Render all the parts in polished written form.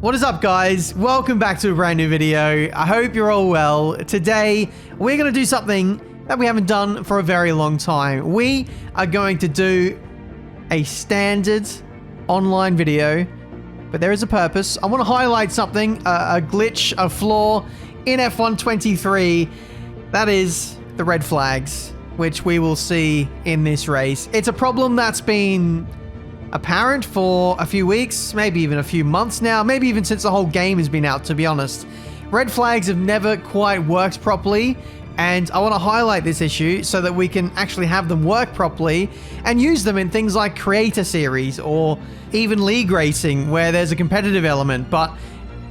What is up, guys? Welcome back to a brand new video. I hope you're all well. Today, we're going to do something that we haven't done for a very long time. We are going to do a standard online video, but there is a purpose. I want to highlight something, a glitch, a flaw in F1 23. That is the red flags, which we will see in this race. It's a problem that's been apparent for a few weeks, maybe even a few months now, maybe even since the whole game has been out, to be honest. Red flags have never quite worked properly, and I want to highlight this issue so that we can actually have them work properly and use them in things like creator series or even league racing where there's a competitive element. But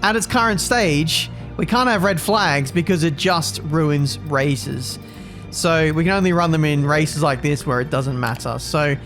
at its current stage, we can't have red flags because it just ruins races. So we can only run them in races like this where it doesn't matter. So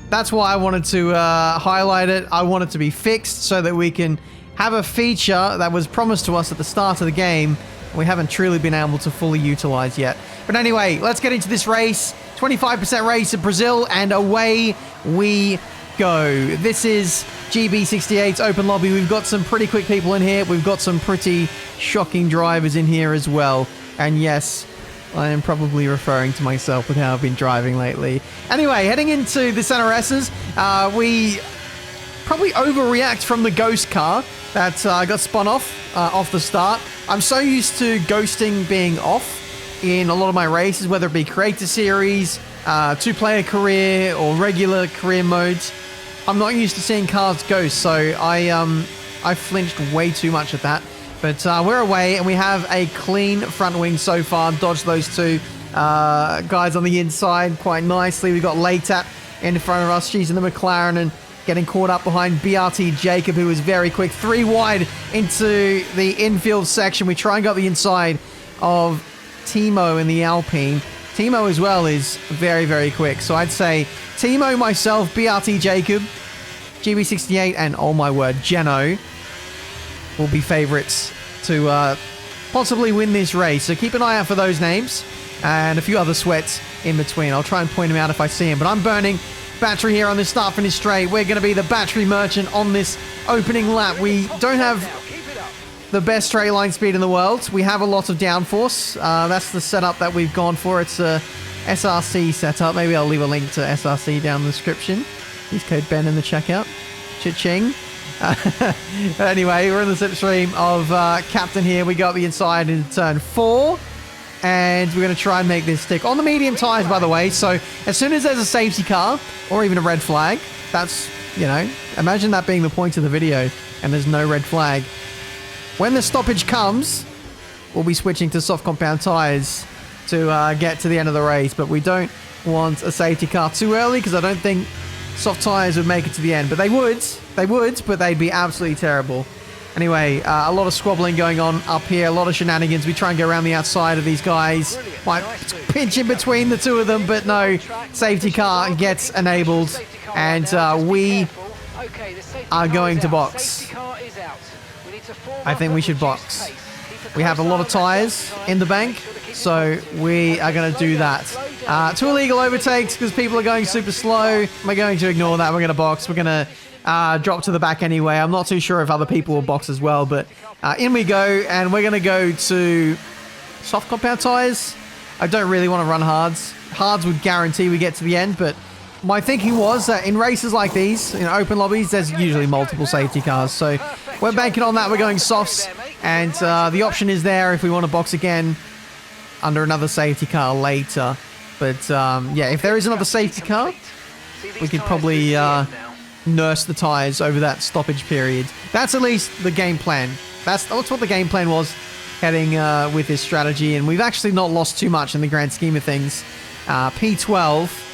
that's why I wanted to highlight it. I want it to be fixed so that we can have a feature that was promised to us at the start of the game we haven't truly been able to fully utilize yet. But anyway, let's get into this race. 25% race in Brazil, and away we go. This is GB68's open lobby. We've got some pretty quick people in here. We've got some pretty shocking drivers in here as well. And yes, I am probably referring to myself with how I've been driving lately. Anyway, heading into the Center S's, we probably overreact from the ghost car that got spun off the start. I'm so used to ghosting being off in a lot of my races, whether it be creator series, two-player career, or regular career modes. I'm not used to seeing cars ghost, so I flinched way too much at that. But we're away, and we have a clean front wing so far. Dodged those two guys on the inside quite nicely. We've got Latap in front of us. She's in the McLaren and getting caught up behind BRT Jacob, who is very quick. 3 wide into the infield section. We try and go the inside of Timo in the Alpine. Timo as well is very, very quick. So I'd say Timo, myself, BRT Jacob, GB68, and oh my word, Geno will be favorites to possibly win this race. So keep an eye out for those names and a few other sweats in between. I'll try and point them out if I see them. But I'm burning battery here on this start finish straight. We're going to be the battery merchant on this opening lap. We don't have the best straight line speed in the world. We have a lot of downforce. That's the setup that we've gone for. It's a SRC setup. Maybe I'll leave a link to SRC down in the description. Use code Ben in the checkout. Cha-ching. Anyway, we're in the slipstream of Captain here. We got the inside in turn 4, and we're going to try and make this stick on the medium tires, by the way. So as soon as there's a safety car or even a red flag, that's, you know, imagine that being the point of the video and there's no red flag. When the stoppage comes, we'll be switching to soft compound tires to get to the end of the race, but we don't want a safety car too early because I don't think soft tires would make it to the end, but they would, but they'd be absolutely terrible. Anyway, a lot of squabbling going on up here, a lot of shenanigans. We try and go around the outside of these guys. Might pinch in between the two of them, but no, safety car gets enabled, and we are going to box. I think we should box. We have a lot of tires in the bank, so we are going to do that. 2 illegal overtakes because people are going super slow. We're going to ignore that. We're going to box. We're going to drop to the back anyway. I'm not too sure if other people will box as well, but in we go, and we're going to go to soft compound tires. I don't really want to run hards. Hards would guarantee we get to the end, but my thinking was that in races like these, in open lobbies, there's usually multiple safety cars, so we're banking on that. We're going softs, and the option is there if we want to box again under another safety car later. But yeah, if there is another safety car, we could probably nurse the tires over that stoppage period. That's at least the game plan. That's what the game plan was heading with this strategy, and we've actually not lost too much in the grand scheme of things. P12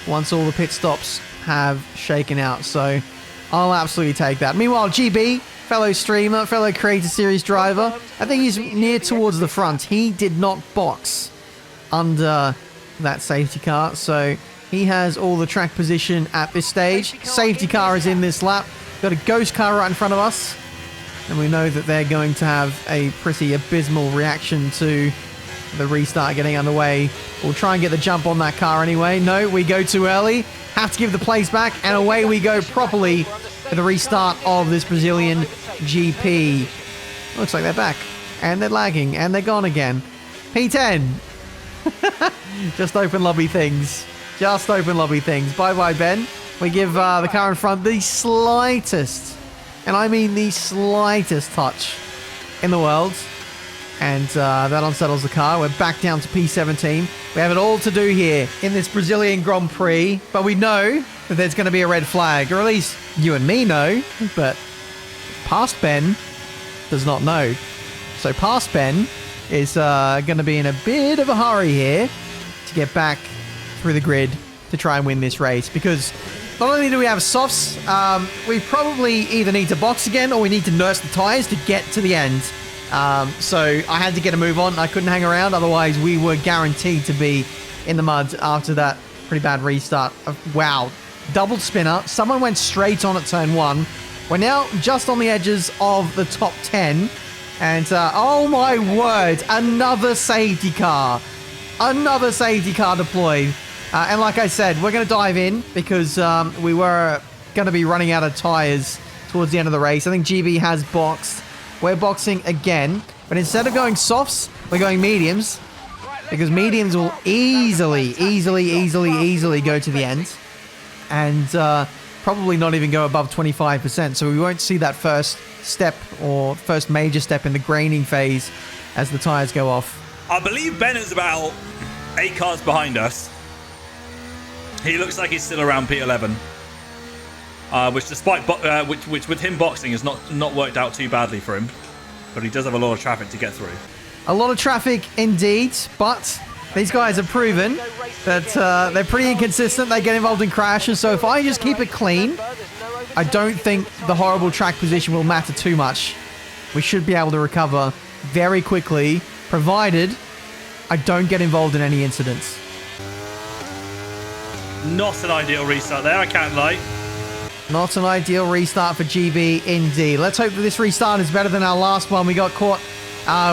once all the pit stops have shaken out, so I'll absolutely take that. Meanwhile, GB, fellow streamer, fellow creator series driver, I think he's near towards the front. He did not box under that safety car, so he has all the track position at this stage. Safety car is in this lap. Got a ghost car right in front of us, and we know that they're going to have a pretty abysmal reaction to the restart getting underway. We'll try and get the jump on that car anyway. No, we go too early. Have to give the place back, and away we go properly for the restart of this Brazilian GP. Looks like they're back. And they're lagging. And they're gone again. P10. Just open lobby things. Just open lobby things. Bye-bye, Ben. We give the car in front the slightest, and I mean the slightest touch in the world. And that unsettles the car. We're back down to P17. We have it all to do here in this Brazilian Grand Prix. But we know that there's going to be a red flag. Or at least you and me know. But past Ben does not know. So past Ben is going to be in a bit of a hurry here to get back through the grid to try and win this race. Because not only do we have softs, we probably either need to box again or we need to nurse the tyres to get to the end. So I had to get a move on. I couldn't hang around. Otherwise, we were guaranteed to be in the mud after that pretty bad restart. Wow. Double spinner. Someone went straight on at turn 1. We're now just on the edges of the top 10. And, oh my word, another safety car. Another safety car deployed. And like I said, we're going to dive in because we were going to be running out of tyres towards the end of the race. I think GB has boxed. We're boxing again. But instead of going softs, we're going mediums. Because mediums will easily go to the end. And probably not even go above 25%. So we won't see that first step or first major step in the graining phase as the tyres go off. I believe Ben is about 8 cars behind us. He looks like he's still around P11, which despite which with him boxing has not worked out too badly for him, but he does have a lot of traffic to get through. A lot of traffic indeed, but these guys have proven that they're pretty inconsistent. They get involved in crashes, so if I just keep it clean, I don't think the horrible track position will matter too much. We should be able to recover very quickly, provided I don't get involved in any incidents. Not an ideal restart there, I can't lie. Not an ideal restart for GB indeed. Let's hope that this restart is better than our last one. We got caught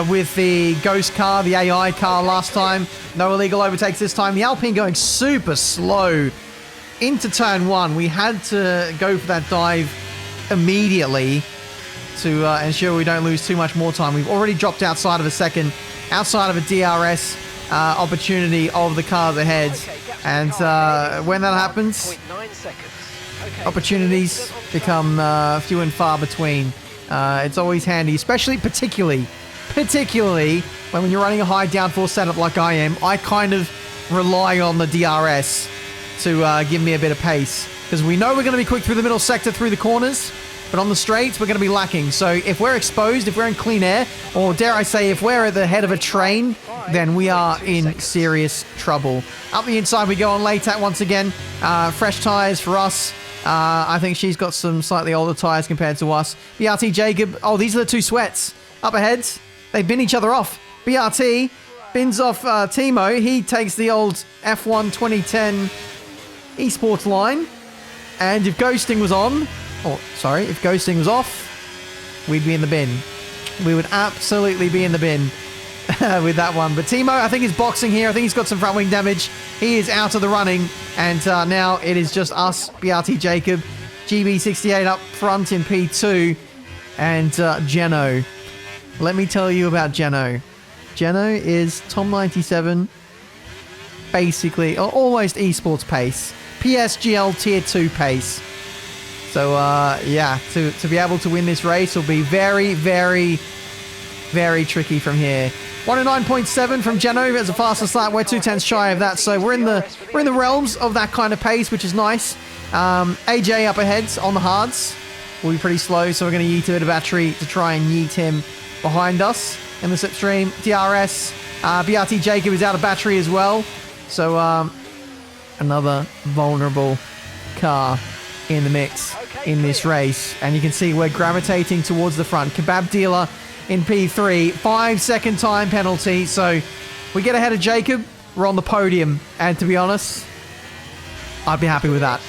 with the ghost car, the AI car last time. No illegal overtakes this time. The Alpine going super slow into turn 1. We had to go for that dive immediately to ensure we don't lose too much more time. We've already dropped outside of a second, outside of a DRS opportunity of the cars ahead. And when that happens, opportunities become few and far between. It's always handy, particularly when you're running a high downforce setup like I am. I kind of rely on the DRS to give me a bit of pace, because we know we're going to be quick through the middle sector, through the corners, but on the straights we're going to be lacking. So if we're exposed, if we're in clean air, or dare I say if we're at the head of a train, then we are in serious trouble. Up the inside we go on Latat once again. Fresh tyres for us. I think she's got some slightly older tyres compared to us. BRT Jacob. Oh, these are the two sweats. Up ahead, they bin each other off. BRT bins off Timo. He takes the old F1 2010 esports line. And if ghosting was on, if ghosting was off, we'd be in the bin. We would absolutely be in the bin with that one. But Timo, I think, is boxing here. I think he's got some front wing damage. He is out of the running. And now it is just us, BRT Jacob, GB68 up front in P2, and Geno. Let me tell you about Geno. Geno is Tom97, basically, or almost esports pace. PSGL Tier 2 pace. So, yeah, to be able to win this race will be very, very, very tricky from here. 109.7 from Geno as a fastest lap. We're 2/10 shy of that, so we're in the realms of that kind of pace, which is nice. AJ up ahead on the hards will be pretty slow, so we're going to yeet a bit of battery to try and yeet him behind us in the slipstream. DRS, BRT Jacob is out of battery as well, so another vulnerable car in the mix in this race. And you can see we're gravitating towards the front. Kebab Dealer in P3, 5-second time penalty. So we get ahead of Jacob, we're on the podium. And to be honest, I'd be happy with that.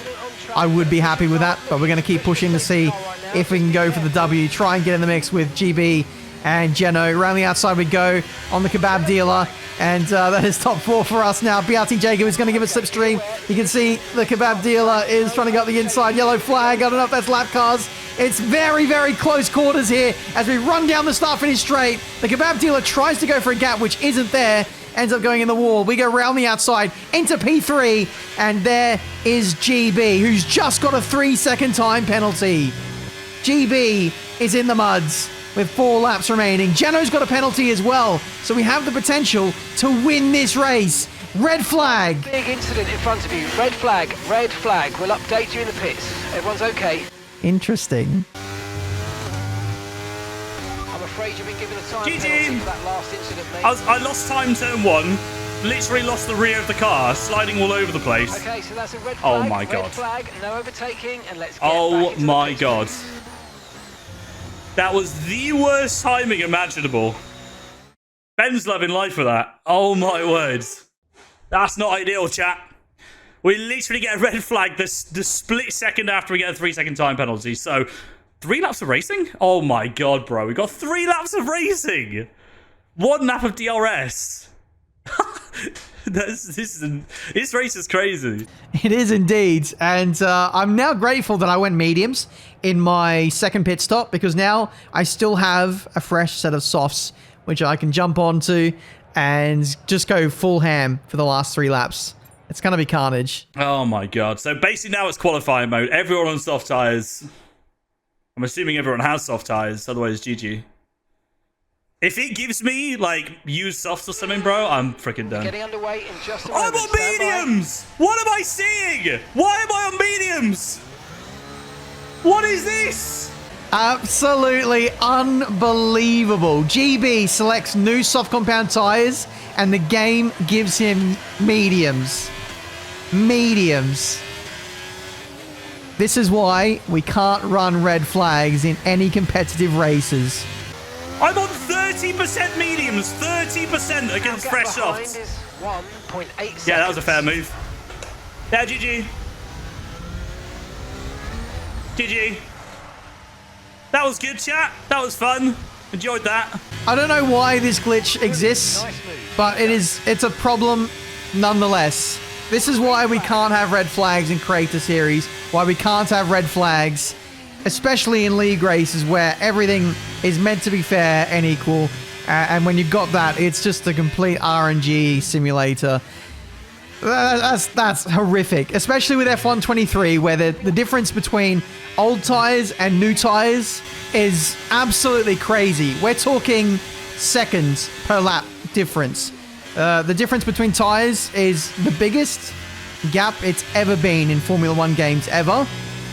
I would be happy with that, but we're going to keep pushing to see if we can go for the W, try and get in the mix with GB and Geno. Around the outside we go on the kebab dealer. And that is top 4 for us now. BRT Jacob is going to give a slipstream. You can see the kebab dealer is trying to go up the inside. Yellow flag. I don't know if that's lap cars. It's very, very close quarters here as we run down the start-finish straight. The kebab dealer tries to go for a gap, which isn't there. Ends up going in the wall. We go around the outside into P3. And there is GB, who's just got a 3-second time penalty. GB is in the muds with 4 laps remaining. Geno's got a penalty as well, so we have the potential to win this race. Red flag. Big incident in front of you. Red flag. Red flag. We'll update you in the pits. Everyone's okay. Interesting. I'm afraid you've been given a time GG. penalty for that last incident, mate. I lost time turn 1. Literally lost the rear of the car, sliding all over the place. Okay, so that's a red flag. Oh my God. Red flag. No overtaking, and let's get Oh back into my the pits. God. That was the worst timing imaginable. Ben's loving life for that. Oh my words. That's not ideal, chat. We literally get a red flag the split second after we get a 3-second time penalty. So, 3 laps of racing? Oh my God, bro. We got 3 laps of racing. 1 lap of DRS. This race is crazy. It is indeed. And I'm now grateful that I went mediums in my second pit stop, because now I still have a fresh set of softs, which I can jump onto and just go full ham for the last 3 laps. It's going to be carnage. Oh my God. So basically now it's qualifying mode. Everyone on soft tyres. I'm assuming everyone has soft tyres, otherwise GG. If it gives me, like, used softs or something, bro, I'm freaking done. Getting underway in just a I'm moment. on mediums! What am I seeing? Why am I on mediums? What is this? Absolutely unbelievable. GB selects new soft compound tires, and the game gives him mediums. Mediums. This is why we can't run red flags in any competitive races. I'm on 30% mediums, 30% against fresh softs. 1.8 seconds. Yeah, that was a fair move. Yeah, GG. GG. That was good, chat. That was fun. Enjoyed that. I don't know why this glitch exists, Nice move. but it's a problem nonetheless. This is why we can't have red flags in Creator Series, why we can't have red flags, especially in league races where everything is meant to be fair and equal. And when you've got that, it's just a complete RNG simulator. That's horrific, especially with F1 23, where the difference between old tires and new tires is absolutely crazy. We're talking seconds per lap difference. The difference between tires is the biggest gap it's ever been in Formula 1 games ever.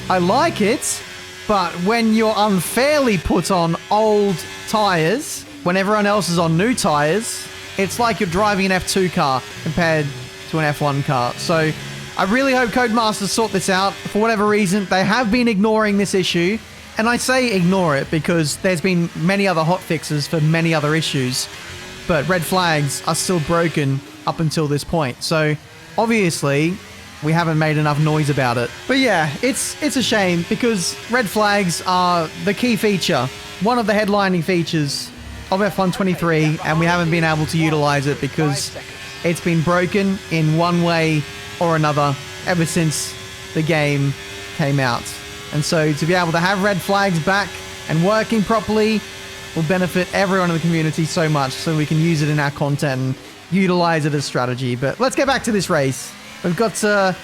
I like it, but when you're unfairly put on old tires, when everyone else is on new tires, it's like you're driving an F2 car compared to an F1 car. So I really hope Codemasters sort this out. For whatever reason, they have been ignoring this issue. And I say ignore it because there's been many other hot fixes for many other issues. But red flags are still broken up until this point. So obviously, we haven't made enough noise about it. But yeah, it's a shame because red flags are the key feature, one of the headlining features of F1 23, and we haven't been able to utilize it because it's been broken in one way or another ever since the game came out. And so to be able to have red flags back and working properly will benefit everyone in the community so much, so we can use it in our content and utilize it as strategy. But let's get back to this race. We've got a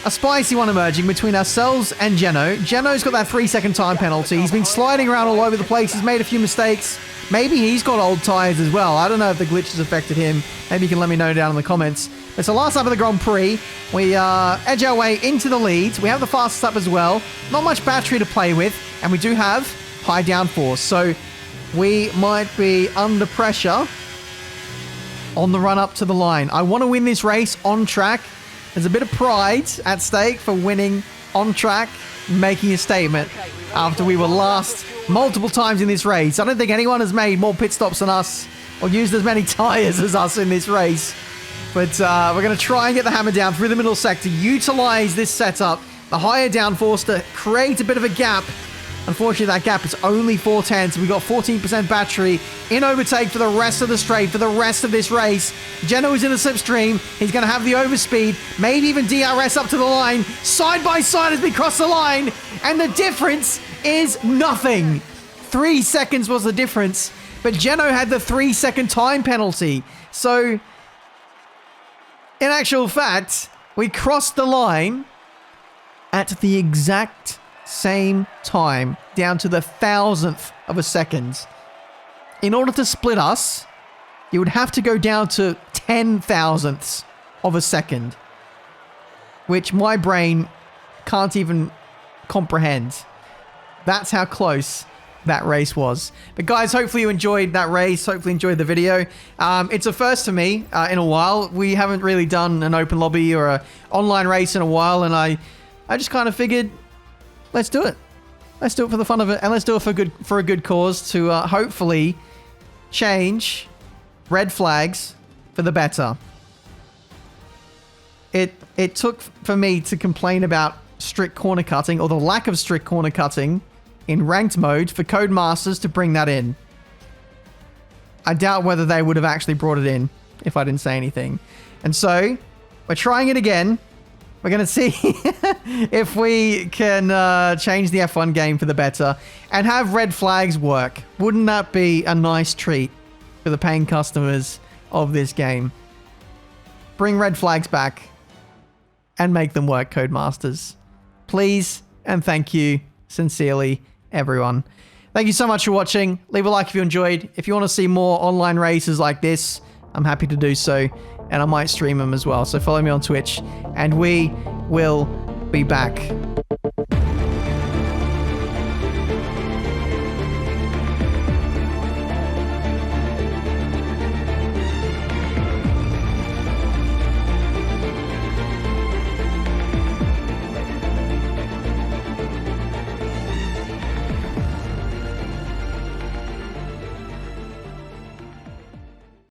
spicy one emerging between ourselves and Geno. Geno's got that 3-second time penalty. He's been sliding around all over the place. He's made a few mistakes. Maybe he's got old tires as well. I don't know if the glitch has affected him. Maybe you can let me know down in the comments. It's the last lap of the Grand Prix. We edge our way into the lead. We have the fastest lap as well. Not much battery to play with. And we do have high downforce. So we might be under pressure on the run up to the line. I want to win this race on track. There's a bit of pride at stake for winning on track, making a statement after we were last multiple times in this race. I don't think anyone has made more pit stops than us or used as many tires as us in this race. But we're going to try and get the hammer down through the middle sector, utilize this setup, the higher downforce to create a bit of a gap Unfortunately, that gap is only 4/10. We got 14% battery in overtake for the rest of the straight, for the rest of this race. Geno is in the slipstream. He's going to have the overspeed, maybe even DRS up to the line. Side by side as we cross the line, and the difference is nothing. 3 seconds was the difference, but Geno had the 3-second time penalty. So, in actual fact, we crossed the line at the exact same time, down to the 1,000th of a second. In order to split us, you would have to go down to 10,000ths of a second, which my brain can't even comprehend. That's how close that race was. But guys, hopefully you enjoyed that race. Hopefully you enjoyed the video. It's a first for me in a while. We haven't really done an open lobby or an online race in a while, and I just kind of figured, let's do it. Let's do it for the fun of it, and let's do it for a good cause to hopefully change red flags for the better. It took for me to complain about strict corner cutting, or the lack of strict corner cutting in ranked mode, for Codemasters to bring that in. I doubt whether they would have actually brought it in if I didn't say anything. And so, we're trying it again. We're going to see if we can change the F1 game for the better and have red flags work. Wouldn't that be a nice treat for the paying customers of this game? Bring red flags back and make them work, Codemasters. Please and thank you sincerely, everyone. Thank you so much for watching. Leave a like if you enjoyed. If you want to see more online races like this, I'm happy to do so, and I might stream them as well. So follow me on Twitch, and we will be back.